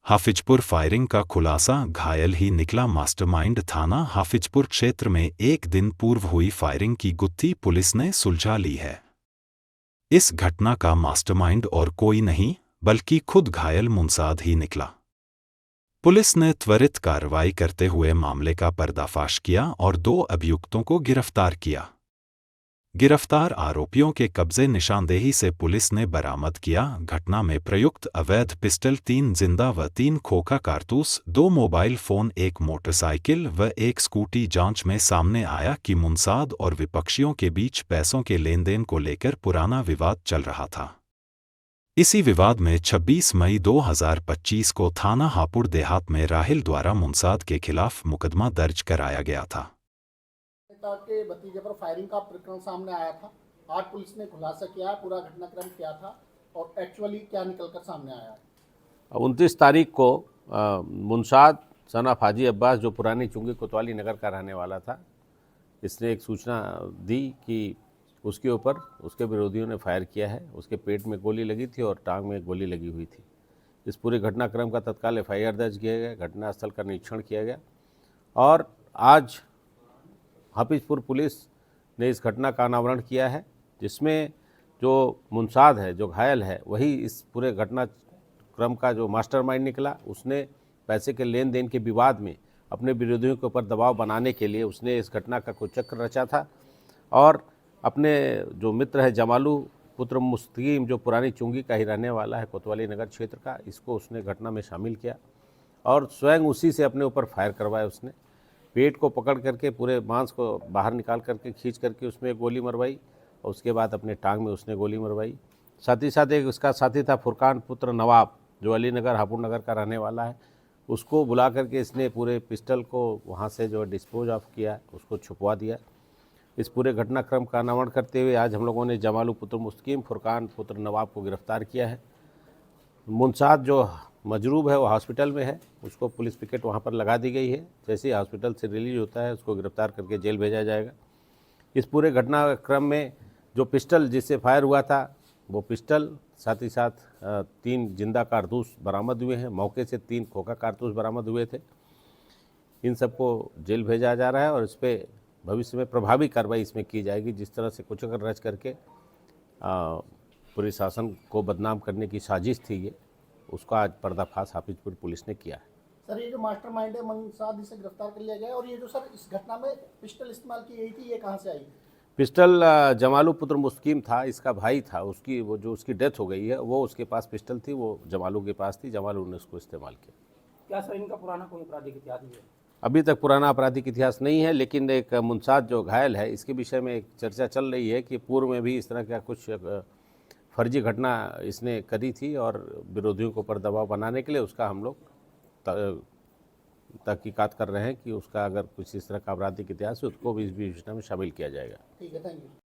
Hafizpur firing का खुलासा, घायल ही निकला मास्टरमाइंड। थाना हाफिजपुर क्षेत्र में एक दिन पूर्व हुई फायरिंग की गुत्थी पुलिस ने सुलझा ली है। इस घटना का मास्टरमाइंड और कोई नहीं बल्कि खुद घायल मुंसाद ही निकला। पुलिस ने त्वरित कार्रवाई करते हुए मामले का पर्दाफाश किया और 2 अभियुक्तों को गिरफ्तार किया। गिरफ्तार आरोपियों के कब्जे निशानदेही से पुलिस ने बरामद किया। घटना में प्रयुक्त अवैध पिस्टल, 3 जिंदा व 3 खोखा कारतूस, 2 मोबाइल फोन, 1 मोटरसाइकिल व 1 स्कूटी। जांच में सामने आया कि मुंसाद और विपक्षियों के बीच पैसों के लेनदेन को लेकर पुराना विवाद चल रहा था। इसी विवाद में 26 मई 2025 को थाना हापुड़ देहात में राहिल द्वारा मुंसाद के खिलाफ मुकदमा दर्ज कराया गया था। के भतीजे पर फायरिंग का प्रकरण सामने आया था। आज पुलिस ने खुलासा किया पूरा घटनाक्रम क्या था और एक्चुअली क्या निकलकर सामने आया है। 29 तारीख को मुंसाद सन ऑफ हाजी अब्बास, जो पुरानी चुंगी कोतवाली नगर का रहने वाला था, इसने एक सूचना दी कि उसके ऊपर उसके विरोधियों ने फायर किया है। उसके पेट में गोली लगी थी और टांग में गोली लगी हुई थी। इस पूरे घटनाक्रम का तत्काल FIR दर्ज किया गया, घटनास्थल का निरीक्षण किया गया और आज हाफिजपुर पुलिस ने इस घटना का अनावरण किया है, जिसमें जो मुंसाद है, जो घायल है, वही इस पूरे घटनाक्रम का जो मास्टरमाइंड निकला। उसने पैसे के लेन देन के विवाद में अपने विरोधियों के ऊपर दबाव बनाने के लिए उसने इस घटना का कोई चक्र रचा था और अपने जो मित्र है जमालू पुत्र मुस्तकीम, जो पुरानी चुंगी का ही रहने वाला है, कोतवाली नगर क्षेत्र का, इसको उसने घटना में शामिल किया और स्वयं उसी से अपने ऊपर फायर करवाया। उसने पेट को पकड़ करके पूरे मांस को बाहर निकाल करके खींच करके उसमें एक गोली मरवाई और उसके बाद अपने टांग में उसने गोली मरवाई। साथ ही साथ एक उसका साथी था फुरकान पुत्र नवाब, जो अलीनगर हापुड़ नगर का रहने वाला है, उसको बुला करके इसने पूरे पिस्टल को वहाँ से जो डिस्पोज ऑफ किया, उसको छुपवा दिया। इस पूरे घटनाक्रम का अनावरण करते हुए आज हम लोगों ने जमालू पुत्र मुस्तकीम, फुरकान पुत्र नवाब को गिरफ्तार किया है। मुंसाद जो मजरूब है वो हॉस्पिटल में है, उसको पुलिस पिकेट वहाँ पर लगा दी गई है। जैसे ही हॉस्पिटल से रिलीज होता है उसको गिरफ्तार करके जेल भेजा जाएगा। इस पूरे घटनाक्रम में जो पिस्टल जिससे फायर हुआ था वो पिस्टल, साथ ही साथ 3 जिंदा कारतूस बरामद हुए हैं। मौके से 3 खोखा कारतूस बरामद हुए थे। इन सबको जेल भेजा जा रहा है और इस पर भविष्य में प्रभावी कार्रवाई इसमें की जाएगी। जिस तरह से कुछ अगर रच करके पूरे शासन को बदनाम करने की साजिश थी ये, उसका आज पर्दाफाश हाफिजपुर पुलिस ने किया है। सर, ये जो मास्टरमाइंड है मुंसाद, इसे गिरफ्तार कर लिया गया और ये जो सर इस घटना में पिस्टल इस्तेमाल की गई थी, ये कहाँ से आई? पिस्टल जमालू पुत्र मुस्तकीम था, इसका भाई था। उसकी वो जो उसकी डेथ हो गई है, वो उसके पास पिस्टल थी, वो जमालू के पास थी। जमालू ने उसको इस्तेमाल किया। क्या सर इनका पुराना कोई आपराधिक इतिहास है? अभी तक पुराना आपराधिक इतिहास नहीं है, लेकिन एक मुंसाद जो घायल है, इसके विषय में एक चर्चा चल रही है कि पूर्व में भी इस तरह का कुछ फर्जी घटना इसने करी थी और विरोधियों को पर दबाव बनाने के लिए उसका हम लोग तहकीकात कर रहे हैं कि उसका अगर कुछ इस तरह का आपराधिक इतिहास है, उसको भी इस योजना में शामिल किया जाएगा। ठीक है, थैंक यू।